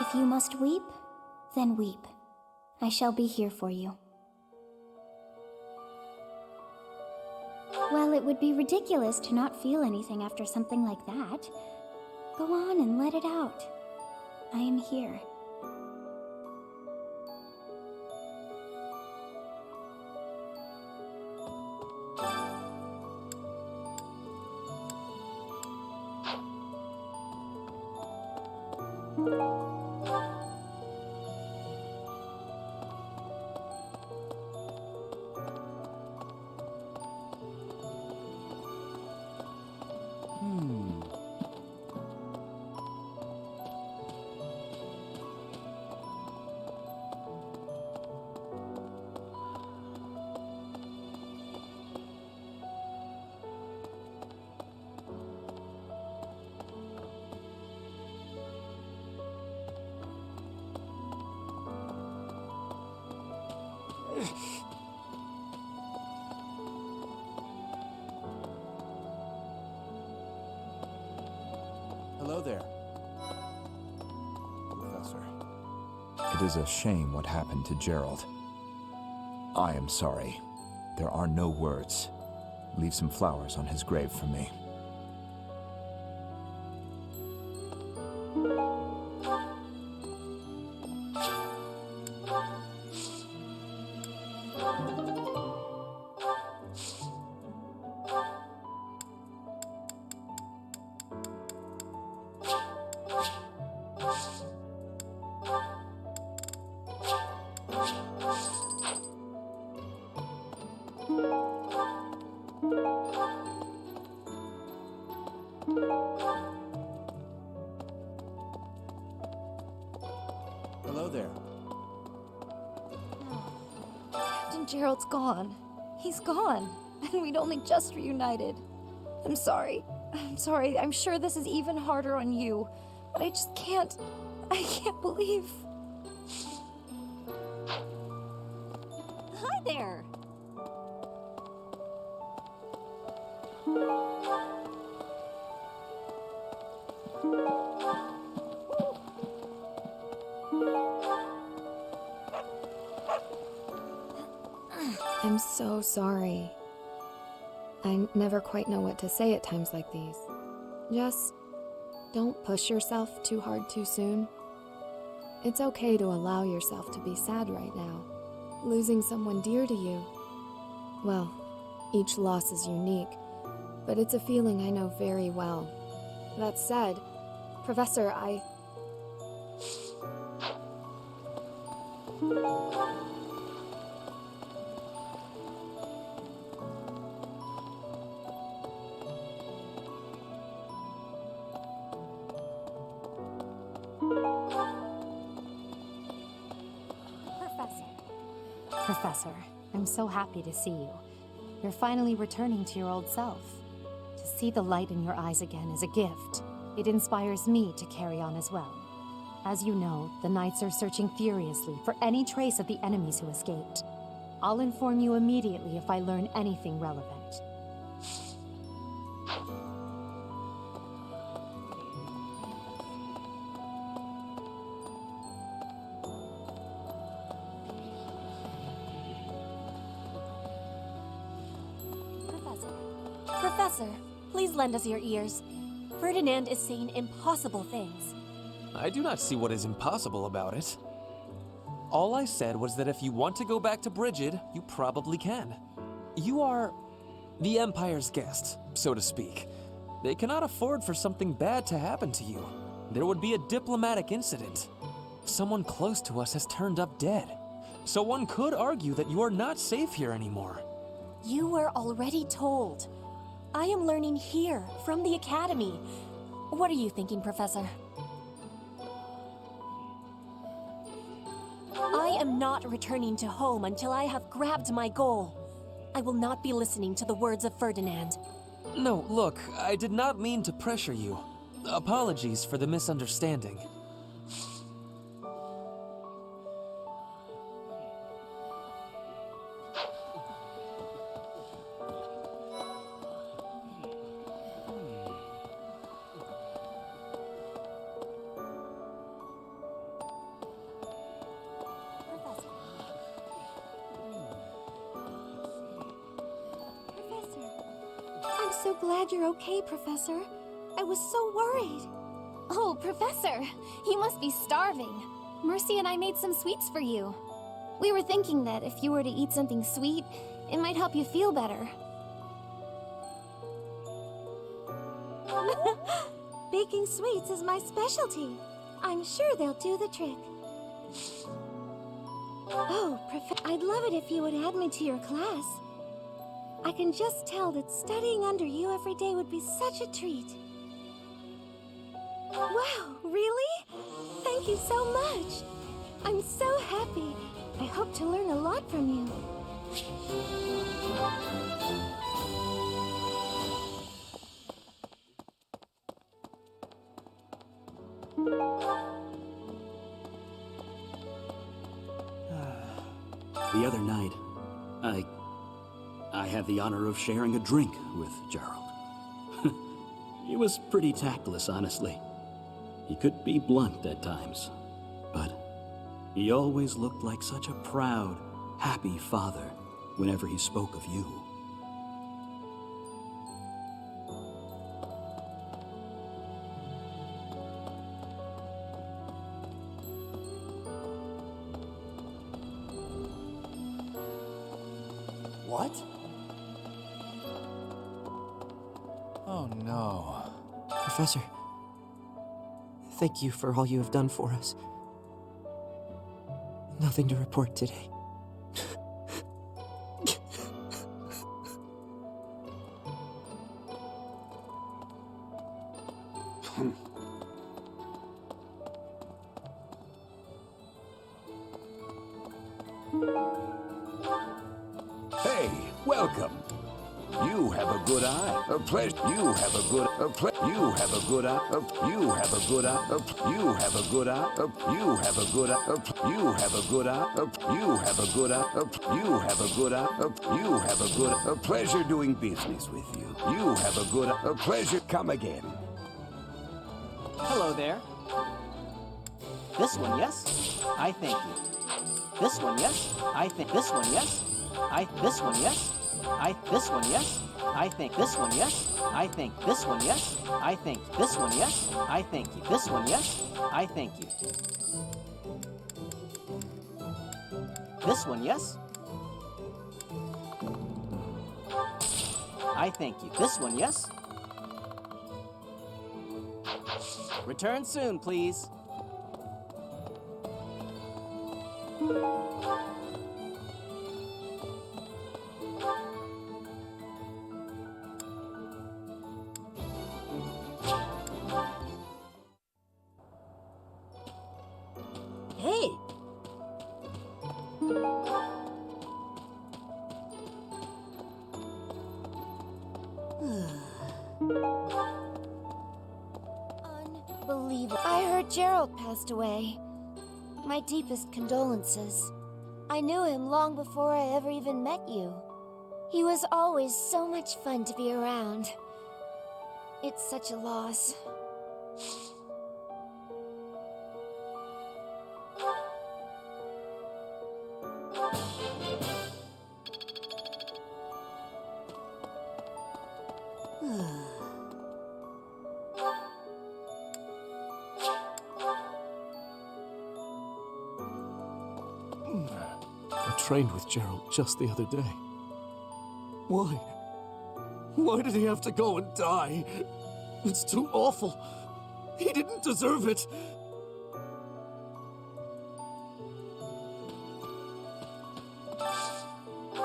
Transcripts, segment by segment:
If you must weep, then weep. I shall be here for you. Well, it would be ridiculous to not feel anything after something like that. Go on and let it out. I am here. Hello there, Professor. It is a shame what happened to Gerald. I am sorry. There are no words. Leave some flowers on his grave for me. Hello there. Captain Gerald's gone. He's gone. And we'd only just reunited. I'm sorry. I'm sorry. I'm sure this is even harder on you. But I just can't. I can't believe. Hi there. I'm so sorry. I never quite know what to say at times like these. Just don't push yourself too hard too soon. It's okay to allow yourself to be sad right now. Losing someone dear to you. Well, each loss is unique, but it's a feeling I know very well. That said, Professor, Professor, I'm so happy to see you. You're finally returning to your old self. To see the light in your eyes again is a gift. It inspires me to carry on as well. As you know, the Knights are searching furiously for any trace of the enemies who escaped. I'll inform you immediately if I learn anything relevant. Professor, please lend us your ears. Ferdinand is saying impossible things. I do not see what is impossible about it. All I said was that if you want to go back to Brigid, you probably can. You are the Empire's guest, so to speak. They cannot afford for something bad to happen to you. There would be a diplomatic incident. Someone close to us has turned up dead. So one could argue that you are not safe here anymore. You were already told. I am learning here, from the Academy. What are you thinking, Professor? I am not returning to home until I have grabbed my goal. I will not be listening to the words of Ferdinand. No, look, I did not mean to pressure you. Apologies for the misunderstanding. I'm so glad you're okay, Professor. I was so worried. Oh, Professor, you must be starving. Mercy and I made some sweets for you. We were thinking that if you were to eat something sweet, it might help you feel better. Baking sweets is my specialty. I'm sure they'll do the trick. Oh, I'd love it if you would add me to your class. I can just tell that studying under you every day would be such a treat. Wow, really? Thank you so much. I'm so happy. I hope to learn a lot from you. The other night, I had the honor of sharing a drink with Gerald. He was pretty tactless, honestly. He could be blunt at times, but he always looked like such a proud, happy father whenever he spoke of you. What? Oh no. Professor, thank you for all you have done for us. Nothing to report today. Hey, welcome. You have a good eye. A pleasure. You have a good. You have a good eye. You have a good eye. You have a good eye. You have a good eye. You have a good eye. You have a good eye. You have a good eye. You have a good. A pleasure doing business with you. You have a good. A pleasure. Come again. Hello there. This one, yes? I thank you. This one, yes? I think this one, yes? This one, yes? This one, yes? I think this one, yes? I think this one, yes? I think this one, yes? I thank you. This one, yes? I thank you. This one, yes? I thank you. This one, yes? Return soon, please. Hey! Unbelievable. I heard Gerald passed away. My deepest condolences. I knew him long before I ever even met you. He was always so much fun to be around. It's such a loss. I trained with Gerald just the other day. Why? Why did he have to go and die? It's too awful. He didn't deserve it.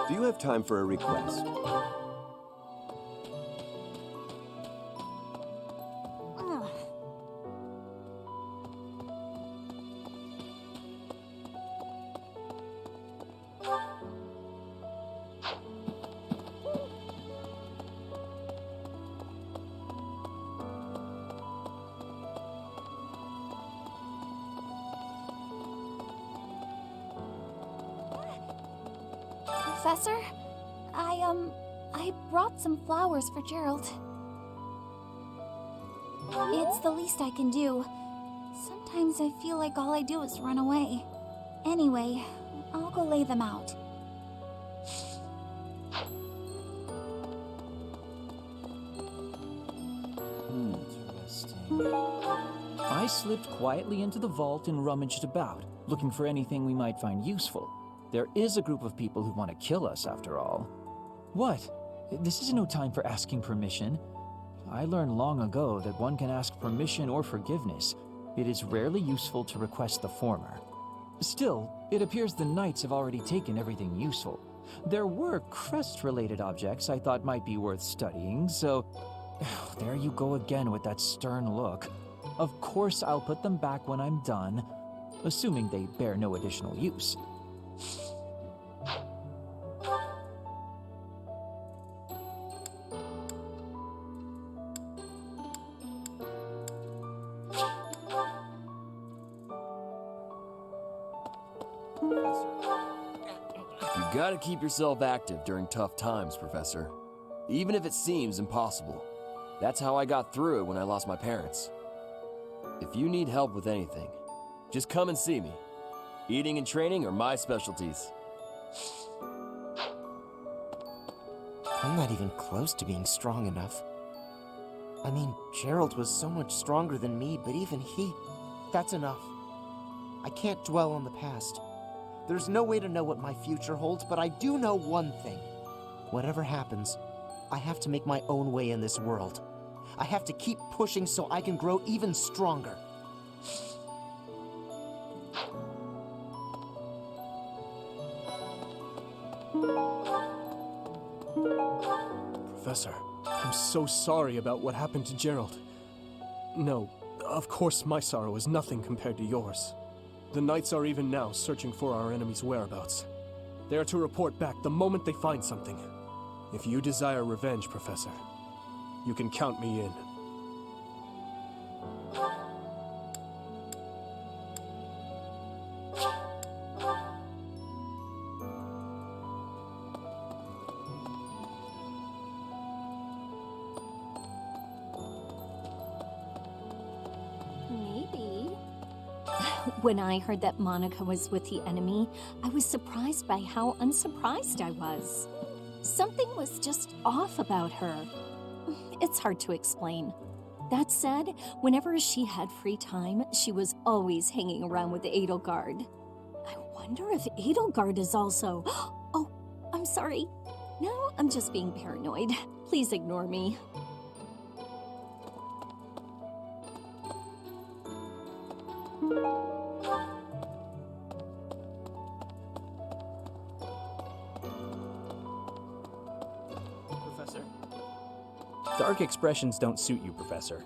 Do you have time for a request? Professor, I brought some flowers for Gerald. It's the least I can do. Sometimes I feel like all I do is run away. Anyway, I'll go lay them out. I slipped quietly into the vault and rummaged about, looking for anything we might find useful. There is a group of people who want to kill us, after all. What? This is no time for asking permission. I learned long ago that one can ask permission or forgiveness. It is rarely useful to request the former. Still, it appears the knights have already taken everything useful. There were crest-related objects I thought might be worth studying, so... There you go again with that stern look. Of course I'll put them back when I'm done, assuming they bear no additional use. You gotta keep yourself active during tough times, Professor. Even if it seems impossible. That's how I got through it when I lost my parents. If you need help with anything, just come and see me. Eating and training are my specialties. I'm not even close to being strong enough. I mean, Gerald was so much stronger than me, but even he... That's enough. I can't dwell on the past. There's no way to know what my future holds, but I do know one thing. Whatever happens, I have to make my own way in this world. I have to keep pushing so I can grow even stronger. Professor, I'm so sorry about what happened to Gerald. No, of course my sorrow is nothing compared to yours. The Knights are even now searching for our enemy's whereabouts. They are to report back the moment they find something. If you desire revenge, Professor, you can count me in. Maybe. When I heard that Monica was with the enemy, I was surprised by how unsurprised I was. Something was just off about her. It's hard to explain. That said, whenever she had free time, she was always hanging around with Edelgard. I wonder if Edelgard is also... Oh, I'm sorry. No, I'm just being paranoid. Please ignore me. Professor? Dark expressions don't suit you, Professor.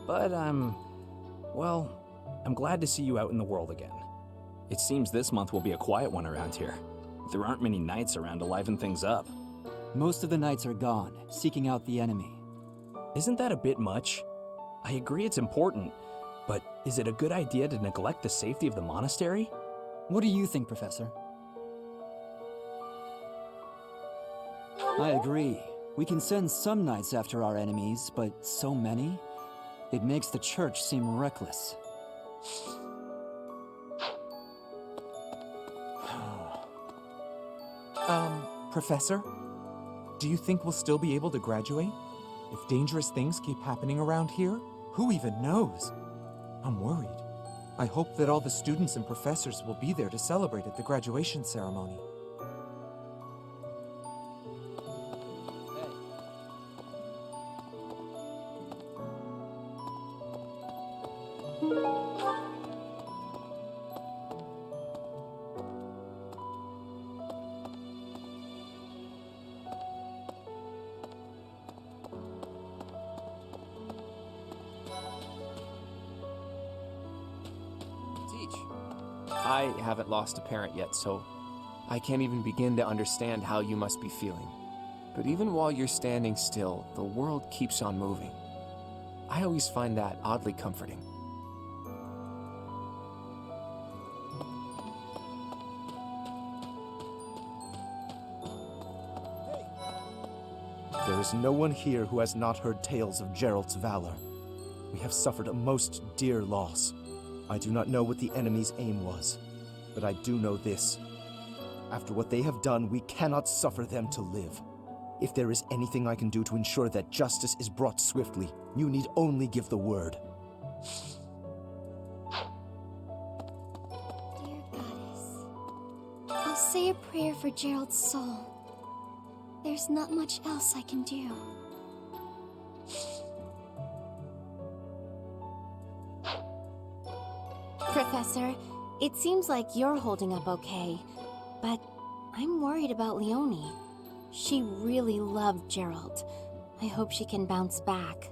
But I'm glad to see you out in the world again. It seems this month will be a quiet one around here. There aren't many knights around to liven things up. Most of the knights are gone, seeking out the enemy. Isn't that a bit much? I agree it's important, but is it a good idea to neglect the safety of the monastery? What do you think, Professor? I agree. We can send some knights after our enemies, but so many? It makes the church seem reckless. Professor? Do you think we'll still be able to graduate? If dangerous things keep happening around here, who even knows? I'm worried. I hope that all the students and professors will be there to celebrate at the graduation ceremony. I haven't lost a parent yet, so I can't even begin to understand how you must be feeling. But even while you're standing still, the world keeps on moving. I always find that oddly comforting. There is no one here who has not heard tales of Gerald's valor. We have suffered a most dear loss. I do not know what the enemy's aim was, but I do know this. After what they have done, we cannot suffer them to live. If there is anything I can do to ensure that justice is brought swiftly, you need only give the word. Dear Goddess, I'll say a prayer for Gerald's soul. There's not much else I can do. Professor, it seems like you're holding up okay, but I'm worried about Leonie. She really loved Gerald. I hope she can bounce back.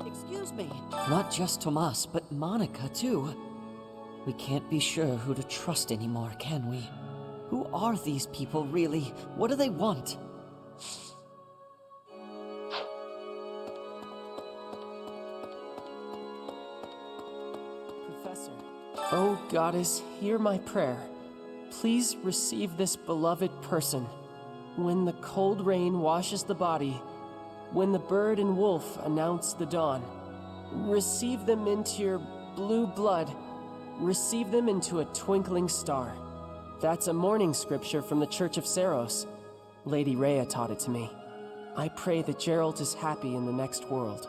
Excuse me. Not just Tomas, but Monica, too. We can't be sure who to trust anymore, can we? Who are these people, really? What do they want? Professor. Oh, Goddess, hear my prayer. Please receive this beloved person. When the cold rain washes the body, when the bird and wolf announce the dawn, receive them into your blue blood. Receive them into a twinkling star. That's a morning scripture from the Church of Saros. Lady Rhea taught it to me. I pray that Gerald is happy in the next world.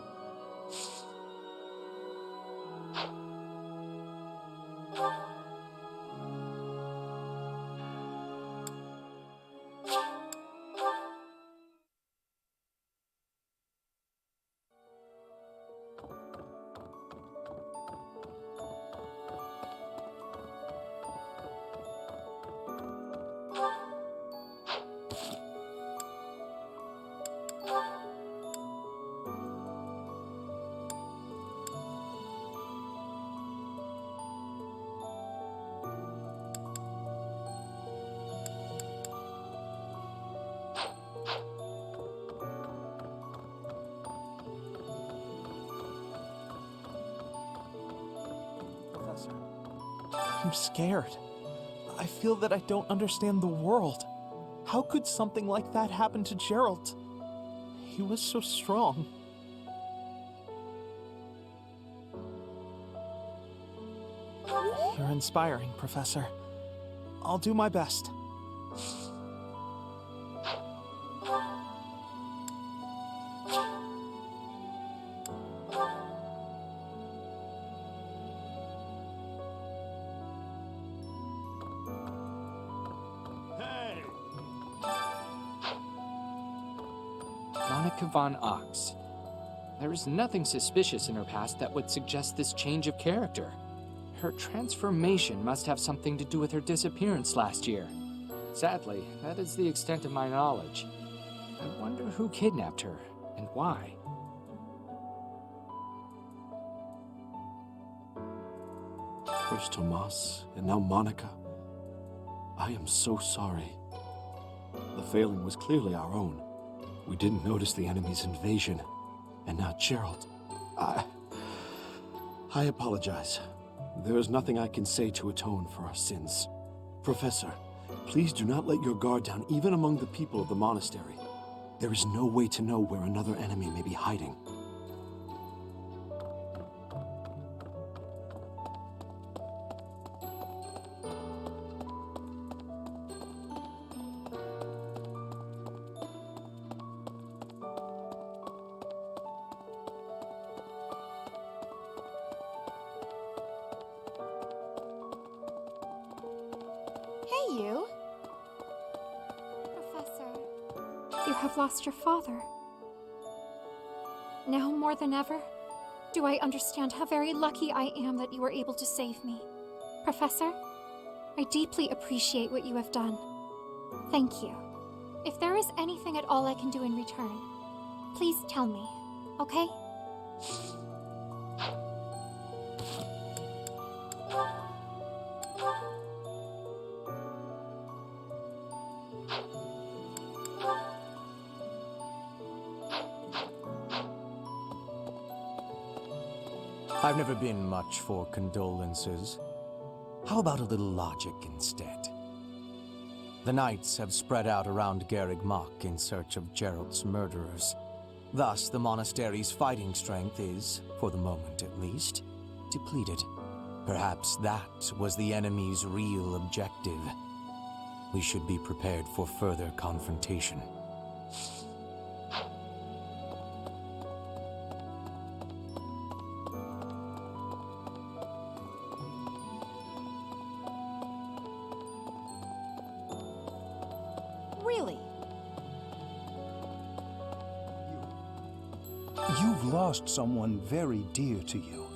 I'm scared. I feel that I don't understand the world. How could something like that happen to Gerald? He was so strong. You're inspiring, Professor. I'll do my best. Monica von Ox. There is nothing suspicious in her past that would suggest this change of character. Her transformation must have something to do with her disappearance last year. Sadly, that is the extent of my knowledge. I wonder who kidnapped her, and why. First Tomas, and now Monica. I am so sorry. The failing was clearly our own. We didn't notice the enemy's invasion. And now Gerald. I apologize. There is nothing I can say to atone for our sins. Professor, please do not let your guard down even among the people of the monastery. There is no way to know where another enemy may be hiding. Hey, you. Professor, you have lost your father. Now more than ever, do I understand how very lucky I am that you were able to save me. Professor, I deeply appreciate what you have done. Thank you. If there is anything at all I can do in return, please tell me, okay? I've never been much for condolences. How about a little logic instead? The knights have spread out around Garreg Mach in search of Geralt's murderers. Thus, the monastery's fighting strength is, for the moment at least, depleted. Perhaps that was the enemy's real objective. We should be prepared for further confrontation. Really? You've lost someone very dear to you.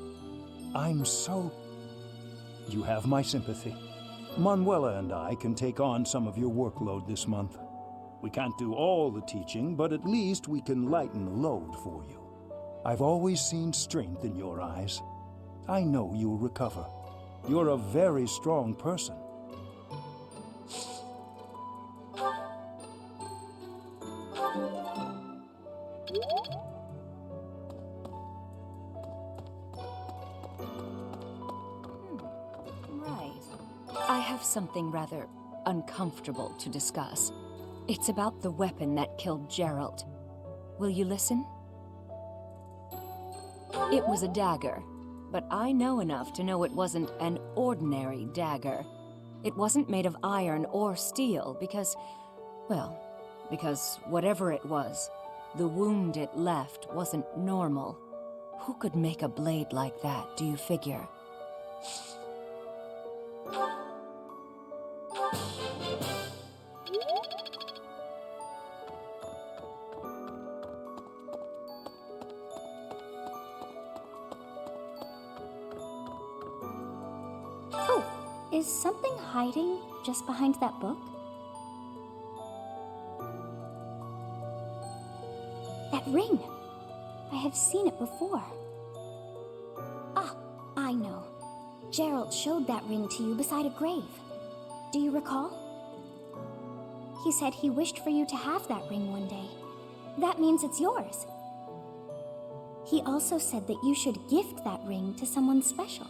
I'm so... You have my sympathy. Manuela and I can take on some of your workload this month. We can't do all the teaching, but at least we can lighten the load for you. I've always seen strength in your eyes. I know you'll recover. You're a very strong person. Right. I have something rather uncomfortable to discuss. It's about the weapon that killed Geralt. Will you listen? It was a dagger, but I know enough to know it wasn't an ordinary dagger. It wasn't made of iron or steel because, well, because whatever it was, the wound it left wasn't normal. Who could make a blade like that, do you figure? Oh, is something hiding just behind that book? That ring! I have seen it before. Ah, I know. Geralt showed that ring to you beside a grave. Do you recall? He said he wished for you to have that ring one day. That means it's yours. He also said that you should gift that ring to someone special.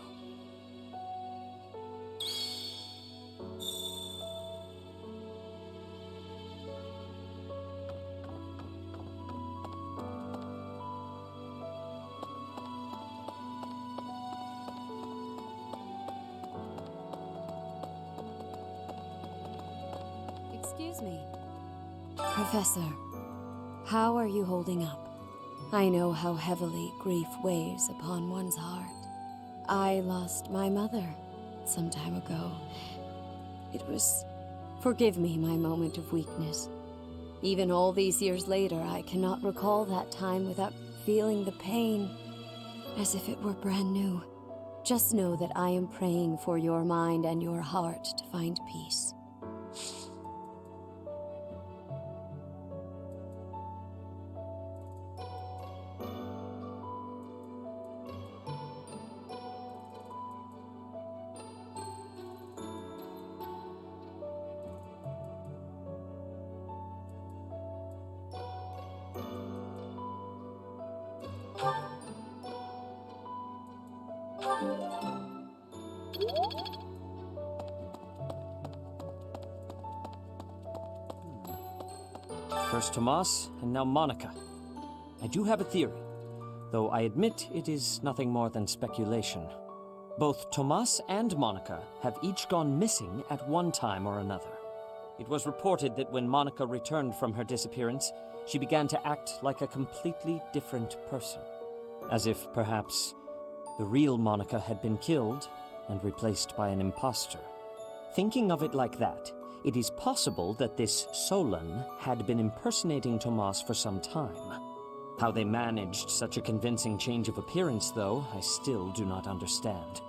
Excuse me. Professor, how are you holding up? I know how heavily grief weighs upon one's heart. I lost my mother some time ago. It was... Forgive me my moment of weakness. Even all these years later, I cannot recall that time without feeling the pain, as if it were brand new. Just know that I am praying for your mind and your heart to find peace. First Tomas, and now Monica. I do have a theory, though I admit it is nothing more than speculation. Both Tomas and Monica have each gone missing at one time or another. It was reported that when Monica returned from her disappearance, she began to act like a completely different person. As if, perhaps, the real Monica had been killed and replaced by an imposter. Thinking of it like that, it is possible that this Solon had been impersonating Tomas for some time. How they managed such a convincing change of appearance, though, I still do not understand.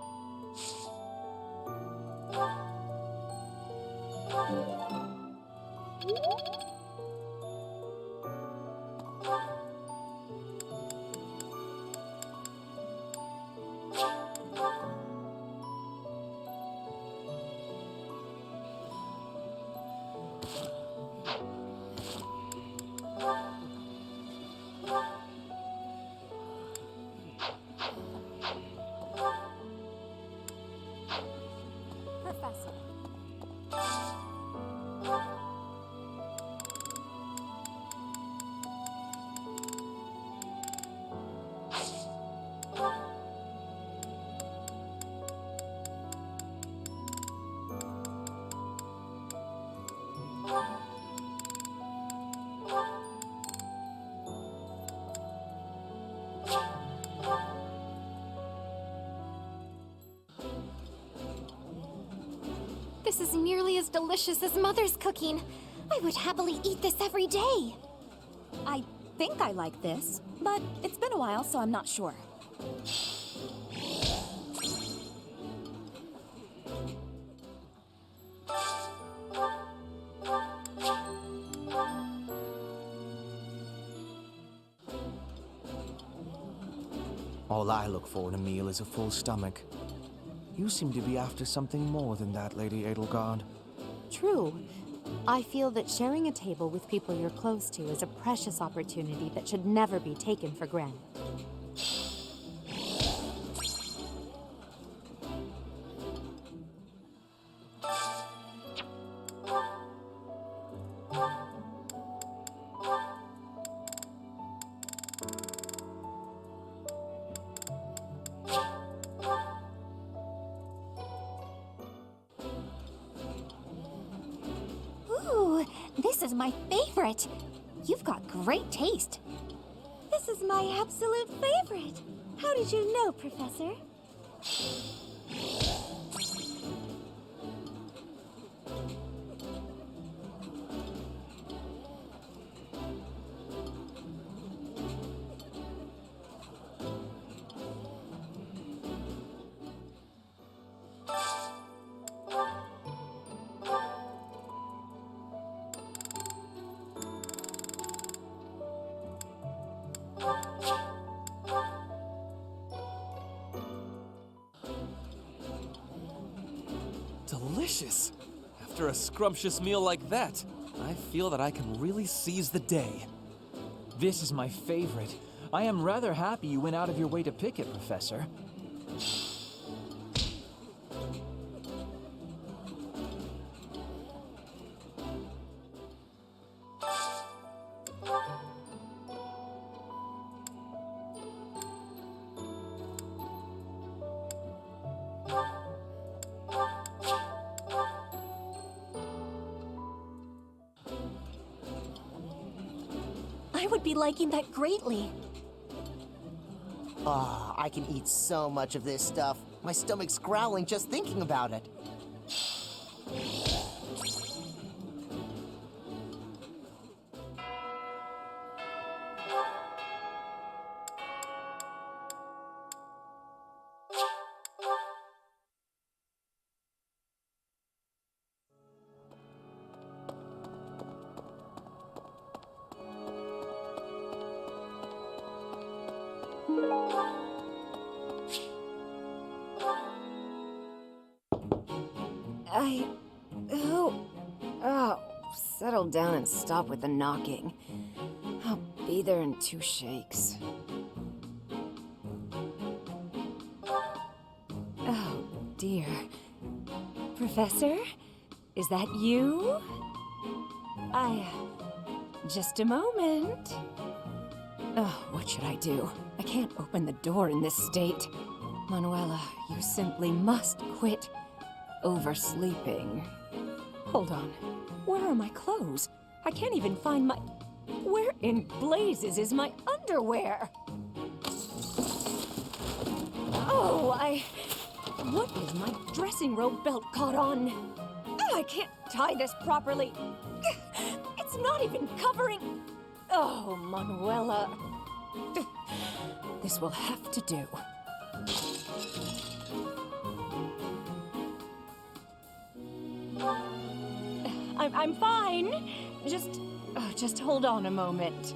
delicious as Mother's cooking. I would happily eat this every day. I think I like this, but it's been a while, so I'm not sure. All I look for in a meal is a full stomach. You seem to be after something more than that, Lady Edelgard. True. I feel that sharing a table with people you're close to is a precious opportunity that should never be taken for granted. Ooh, this is my favorite. You've got great taste. This is my absolute favorite. How did you know, Professor? Delicious! After a scrumptious meal like that, I feel that I can really seize the day. This is my favorite. I am rather happy you went out of your way to pick it, Professor. I would be liking that greatly. Ah, I can eat so much of this stuff. My stomach's growling just thinking about it. Settle down and stop with the knocking. I'll be there in 2 shakes. Oh, dear. Professor? Is that you? Just a moment. Oh, what should I do? I can't open the door in this state. Manuela, you simply must quit oversleeping. Hold on. Where are my clothes? I can't even find my... Where in blazes is my underwear? Oh, what is my dressing robe belt caught on? I can't tie this properly. It's not even covering... Oh, Manuela. This will have to do. I'm fine. Just hold on a moment.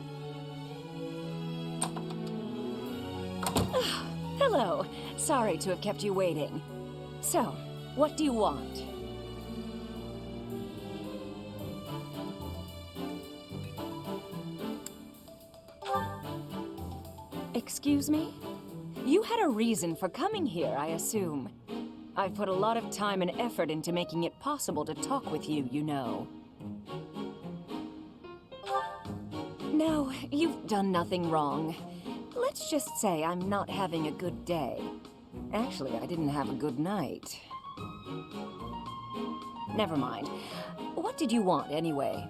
Hello. Sorry to have kept you waiting. So, what do you want? Excuse me? You had a reason for coming here, I assume. I've put a lot of time and effort into making it possible to talk with you, you know. No, you've done nothing wrong. Let's just say I'm not having a good day. Actually, I didn't have a good night. Never mind. What did you want, anyway?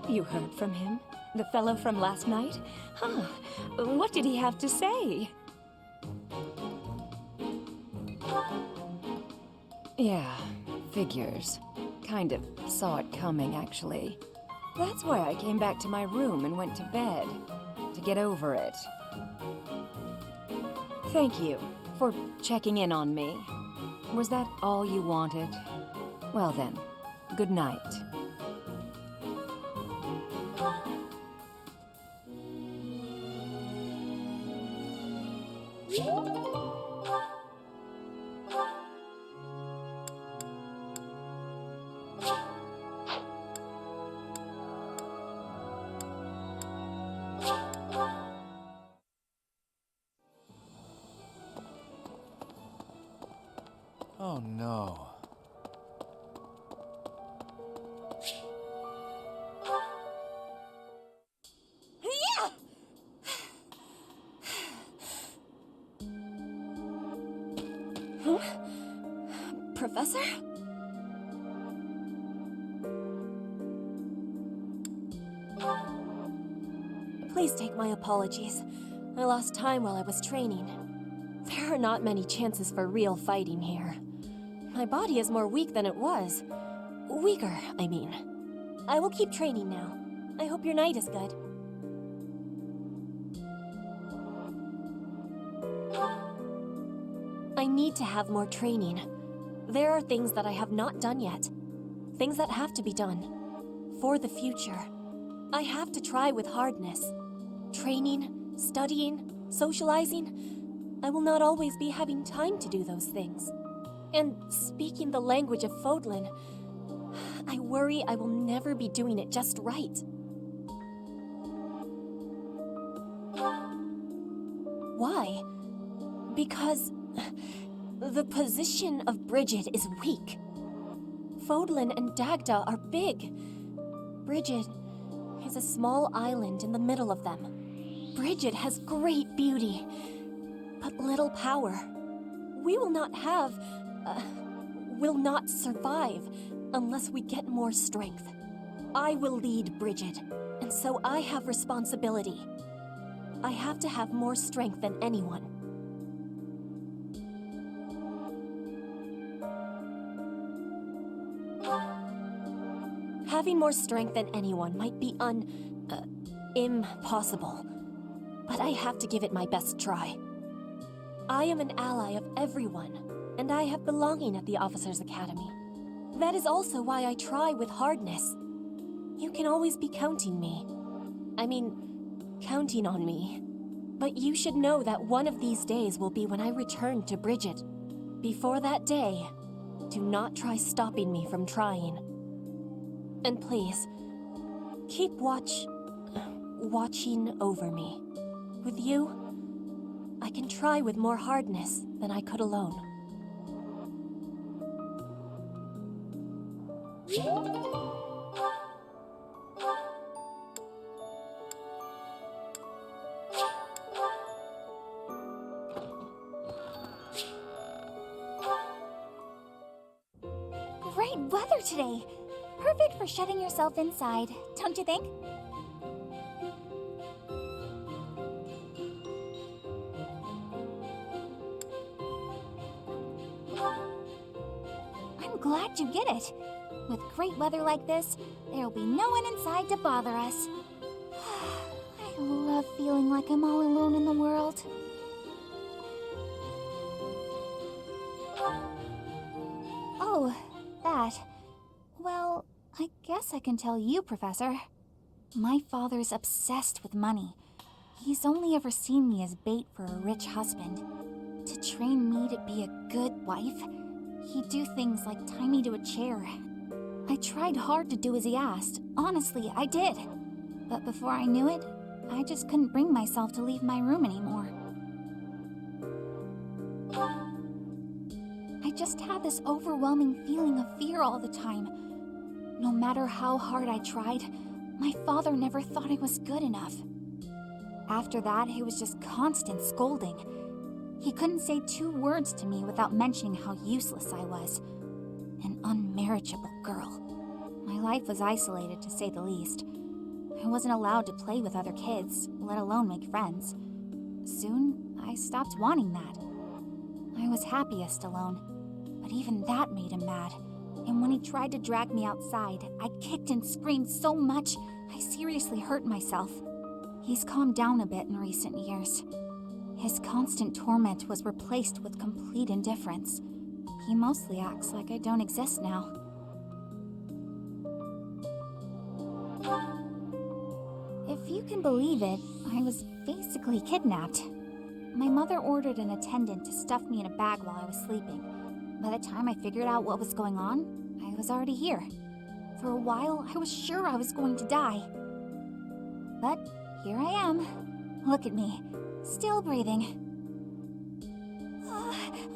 You heard from him? The fellow from last night? Huh. What did he have to say? Yeah, figures. Kind of saw it coming, actually. That's why I came back to my room and went to bed. To get over it. Thank you for checking in on me. Was that all you wanted? Well then, good night. Oh no. Yeah! Huh? Professor? Please take my apologies. I lost time while I was training. There are not many chances for real fighting here. My body is more weak than it was. Weaker, I mean. I will keep training now. I hope your night is good. I need to have more training. There are things that I have not done yet. Things that have to be done. For the future. I have to try with hardness. Training, studying, socializing. I will not always be having time to do those things. And speaking the language of Fodlan, I worry I will never be doing it just right. Why? Because the position of Bridget is weak. Fodlan and Dagda are big. Bridget is a small island in the middle of them. Bridget has great beauty, but little power. We will not survive unless we get more strength. I will lead Bridget, and so I have responsibility. I have to have more strength than anyone. Having more strength than anyone might be impossible, but I have to give it my best try. I am an ally of everyone, and I have belonging at the Officers' Academy. That is also why I try with hardness. You can always be counting on me. But you should know that one of these days will be when I return to Bridget. Before that day, do not try stopping me from trying. And please, keep watching over me. With you, I can try with more hardness than I could alone. Great weather today. Perfect for shutting yourself inside, don't you think? I'm glad you get it. With great weather like this, there'll be no one inside to bother us. I love feeling like I'm all alone in the world. Oh, that. Well, I guess I can tell you, Professor. My father's obsessed with money. He's only ever seen me as bait for a rich husband. To train me to be a good wife, he'd do things like tie me to a chair. I tried hard to do as he asked. Honestly, I did. But before I knew it, I just couldn't bring myself to leave my room anymore. I just had this overwhelming feeling of fear all the time. No matter how hard I tried, my father never thought I was good enough. After that, it was just constant scolding. He couldn't say 2 words to me without mentioning how useless I was. An unmarriageable girl. My life was isolated, to say the least. I wasn't allowed to play with other kids, let alone make friends. Soon, I stopped wanting that. I was happiest alone, but even that made him mad. And when he tried to drag me outside, I kicked and screamed so much, I seriously hurt myself. He's calmed down a bit in recent years. His constant torment was replaced with complete indifference. He mostly acts like I don't exist now. If you can believe it, I was basically kidnapped. My mother ordered an attendant to stuff me in a bag while I was sleeping. By the time I figured out what was going on, I was already here. For a while, I was sure I was going to die. But here I am. Look at me, still breathing.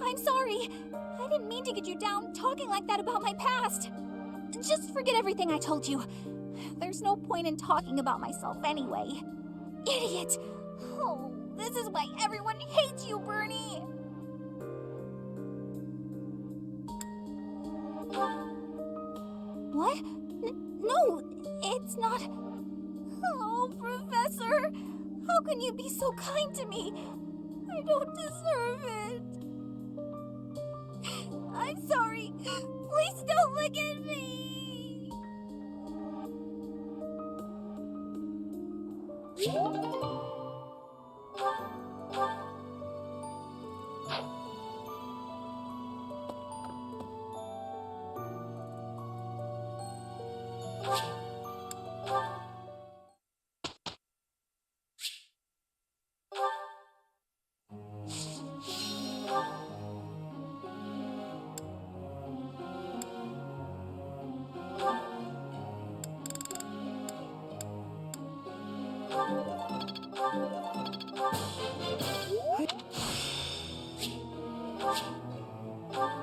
I'm sorry. I didn't mean to get you down talking like that about my past. Just forget everything I told you. There's no point in talking about myself anyway. Idiot! Oh, this is why everyone hates you, Bernie! What? No, it's not... Oh, Professor! How can you be so kind to me? I don't deserve it. I'm sorry. Please don't look at me.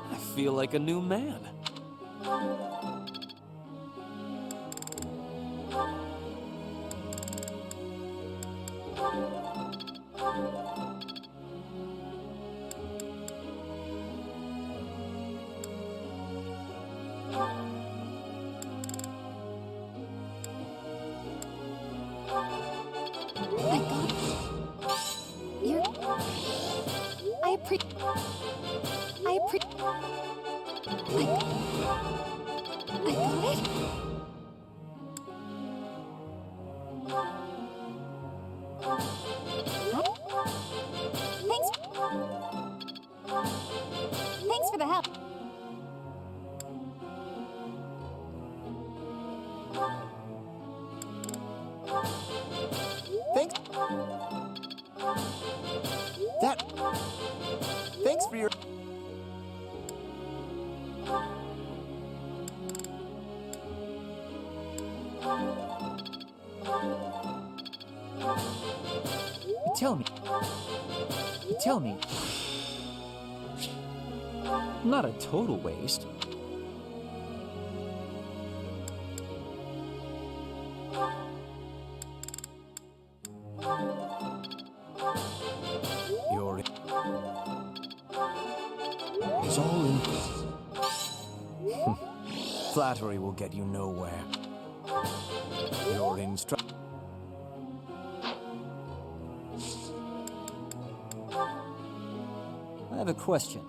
I feel like a new man. Thanks for the help. Thanks. Thanks for your... Tell me. Not a total waste. You're... It's all in... Flattery will get you nowhere. Your instruction... I have a question.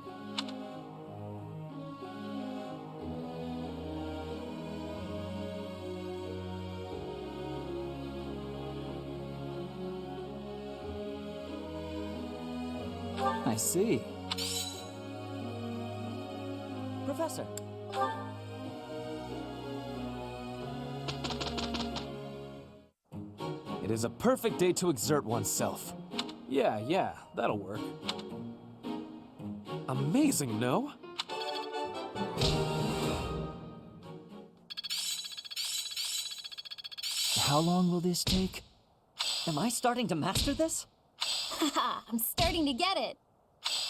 I see. Professor. It is a perfect day to exert oneself. Yeah, that'll work. Amazing, no? How long will this take? Am I starting to master this? Haha, I'm starting to get it.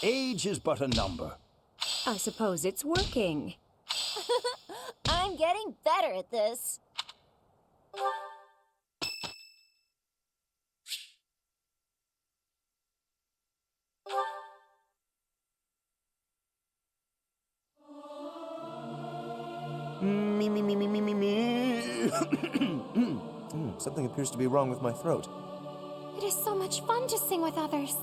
Age is but a number. I suppose it's working. I'm getting better at this. Something appears to be wrong with my throat. It is so much fun to sing with others.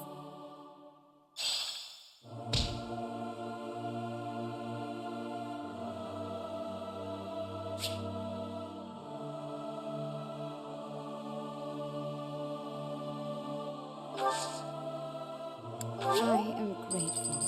I am grateful.